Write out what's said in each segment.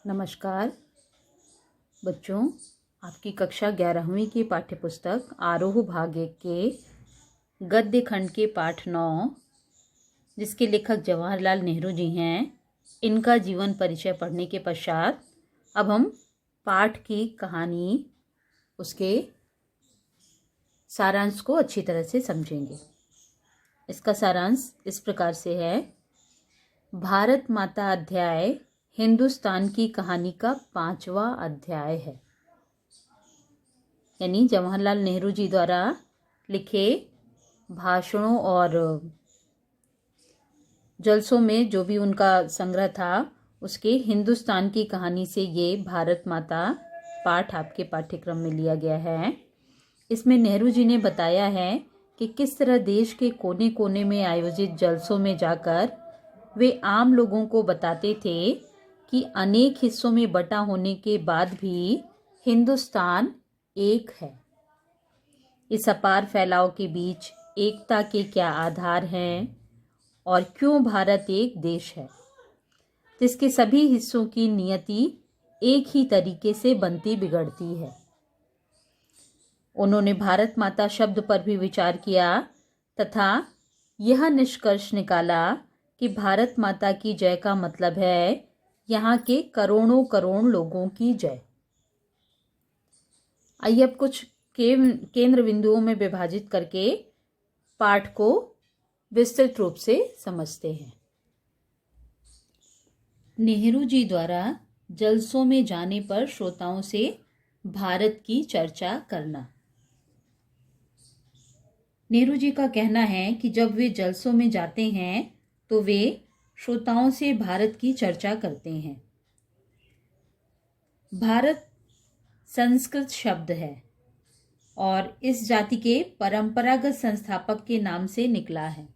नमस्कार बच्चों, आपकी कक्षा 11वीं की पाठ्यपुस्तक आरोह भाग 1 के गद्य खंड के पाठ 9, जिसके लेखक जवाहरलाल नेहरू जी हैं, इनका जीवन परिचय पढ़ने के पश्चात अब हम पाठ की कहानी, उसके सारांश को अच्छी तरह से समझेंगे। इसका सारांश इस प्रकार से है। भारत माता अध्याय हिंदुस्तान की कहानी का 5वां अध्याय है। यानी जवाहरलाल नेहरू जी द्वारा लिखे भाषणों और जलसों में जो भी उनका संग्रह था, उसके हिंदुस्तान की कहानी से ये भारत माता पाठ आपके पाठ्यक्रम में लिया गया है। इसमें नेहरू जी ने बताया है कि किस तरह देश के कोने कोने में आयोजित जलसों में जाकर वे आम लोगों को बताते थे कि अनेक हिस्सों में बटा होने के बाद भी हिंदुस्तान एक है। इस अपार फैलाव के बीच एकता के क्या आधार हैं और क्यों भारत एक देश है, जिसके सभी हिस्सों की नियति एक ही तरीके से बनती बिगड़ती है। उन्होंने भारत माता शब्द पर भी विचार किया तथा यह निष्कर्ष निकाला कि भारत माता की जय का मतलब है यहाँ के करोड़ों करोड़ लोगों की जय। आइए अब कुछ केंद्र बिंदुओं में विभाजित करके पाठ को विस्तृत रूप से समझते हैं। नेहरू जी द्वारा जलसों में जाने पर श्रोताओं से भारत की चर्चा करना। नेहरू जी का कहना है कि जब वे जलसों में जाते हैं तो वे श्रोताओं से भारत की चर्चा करते हैं। भारत संस्कृत शब्द है और इस जाति के परंपरागत संस्थापक के नाम से निकला है।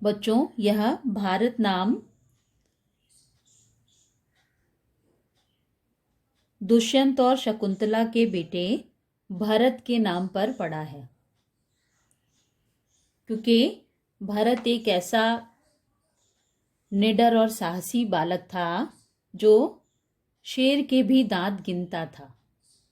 बच्चों, यह भारत नाम दुष्यंत और शकुंतला के बेटे भरत के नाम पर पड़ा है, क्योंकि भरत एक ऐसा निडर और साहसी बालक था जो शेर के भी दांत गिनता था,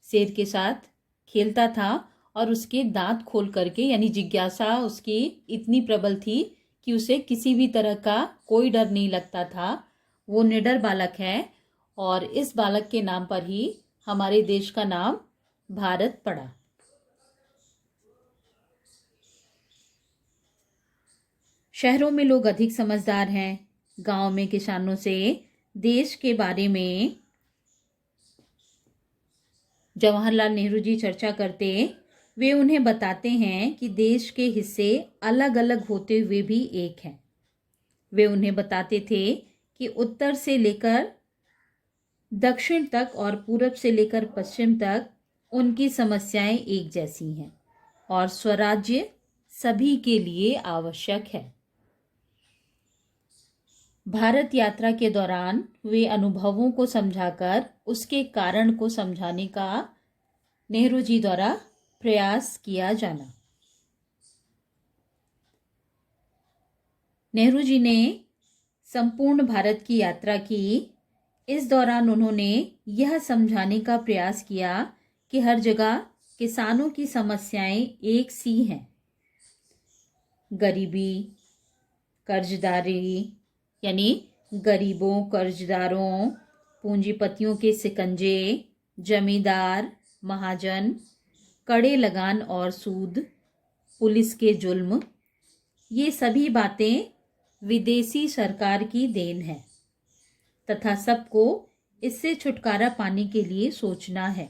शेर के साथ खेलता था और उसके दांत खोल करके, यानी जिज्ञासा उसकी इतनी प्रबल थी कि उसे किसी भी तरह का कोई डर नहीं लगता था। वो निडर बालक है और इस बालक के नाम पर ही हमारे देश का नाम भारत पड़ा। शहरों में लोग अधिक समझदार हैं। गांव में किसानों से देश के बारे में जवाहरलाल नेहरू जी चर्चा करते, वे उन्हें बताते हैं कि देश के हिस्से अलग अलग होते हुए भी एक हैं। वे उन्हें बताते थे कि उत्तर से लेकर दक्षिण तक और पूरब से लेकर पश्चिम तक उनकी समस्याएं एक जैसी हैं और स्वराज्य सभी के लिए आवश्यक है। भारत यात्रा के दौरान वे अनुभवों को समझाकर उसके कारण को समझाने का नेहरू जी द्वारा प्रयास किया जाना। नेहरू जी ने संपूर्ण भारत की यात्रा की। इस दौरान उन्होंने यह समझाने का प्रयास किया कि हर जगह किसानों की समस्याएं एक सी हैं। गरीबी, कर्जदारी, यानी गरीबों, कर्जदारों, पूंजीपतियों के सिकंजे, जमींदार, महाजन, कड़े लगान और सूद, पुलिस के जुल्म, ये सभी बातें विदेशी सरकार की देन है तथा सबको इससे छुटकारा पाने के लिए सोचना है।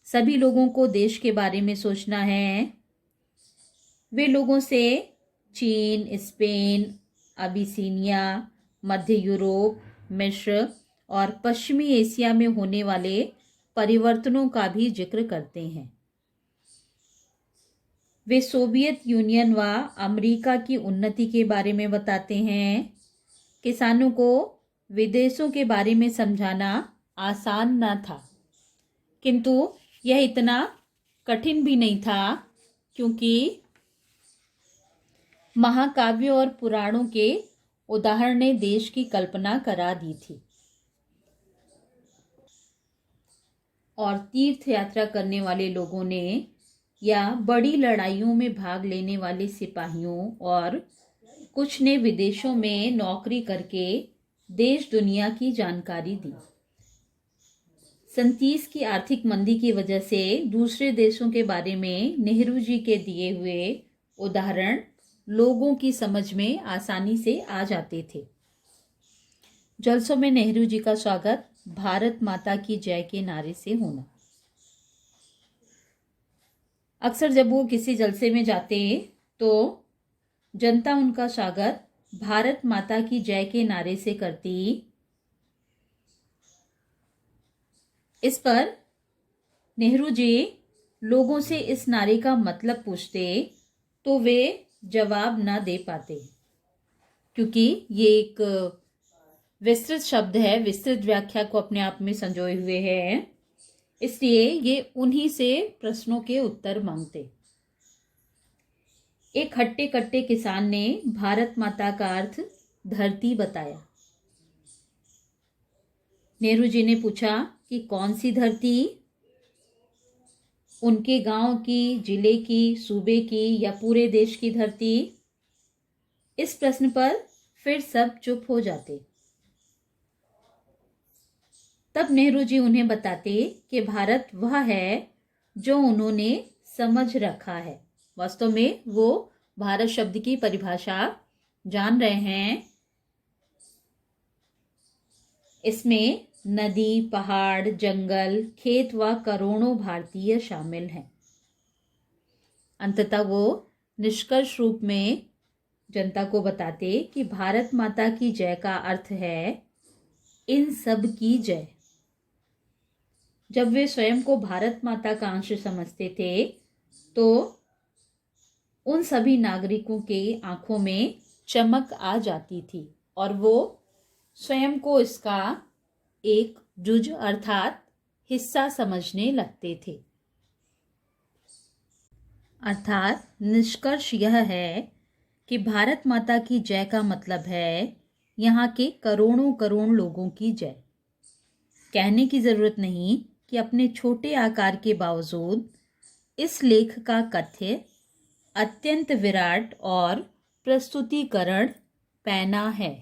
सभी लोगों को देश के बारे में सोचना है। वे लोगों से चीन, स्पेन, अबिसीनिया, मध्य यूरोप, मिस्र और पश्चिमी एशिया में होने वाले परिवर्तनों का भी जिक्र करते हैं। वे सोवियत यूनियन व अमेरिका की उन्नति के बारे में बताते हैं। किसानों को विदेशों के बारे में समझाना आसान न था, किंतु यह इतना कठिन भी नहीं था, क्योंकि महाकाव्यों और पुराणों के उदाहरण ने देश की कल्पना करा दी थी। और तीर्थ यात्रा करने वाले लोगों ने या बड़ी लड़ाइयों में भाग लेने वाले सिपाहियों और कुछ ने विदेशों में नौकरी करके देश दुनिया की जानकारी दी। 37 की आर्थिक मंदी की वजह से दूसरे देशों के बारे में नेहरू जी के दिए हुए उदाहरण लोगों की समझ में आसानी से आ जाते थे। जलसों में नेहरू जी का स्वागत भारत माता की जय के नारे से होना। अक्सर जब वो किसी जलसे में जाते तो जनता उनका स्वागत भारत माता की जय के नारे से करती। इस पर नेहरू जी लोगों से इस नारे का मतलब पूछते तो वे जवाब न दे पाते, क्योंकि ये एक विस्तृत शब्द है, विस्तृत व्याख्या को अपने आप में संजोए हुए है, इसलिए ये उन्हीं से प्रश्नों के उत्तर मांगते। एक हट्टे कट्टे किसान ने भारत माता का अर्थ धरती बताया। नेहरू जी ने पूछा कि कौन सी धरती? उनके गांव की, जिले की, सूबे की या पूरे देश की धरती? इस प्रश्न पर फिर सब चुप हो जाते। तब नेहरू जी उन्हें बताते कि भारत वह है जो उन्होंने समझ रखा है। वास्तव में वो भारत शब्द की परिभाषा जान रहे हैं। इसमें नदी, पहाड़, जंगल, खेत व करोड़ों भारतीय शामिल हैं। अंततः वो निष्कर्ष रूप में जनता को बताते कि भारत माता की जय का अर्थ है इन सब की जय। जब वे स्वयं को भारत माता का अंश समझते थे तो उन सभी नागरिकों के आंखों में चमक आ जाती थी और वो स्वयं को इसका एक जुज अर्थात हिस्सा समझने लगते थे। अर्थात निष्कर्ष यह है कि भारत माता की जय का मतलब है यहाँ के करोड़ों करोड़ लोगों की जय। कहने की जरूरत नहीं कि अपने छोटे आकार के बावजूद इस लेख का कथ्य अत्यंत विराट और प्रस्तुतिकरण पैना है।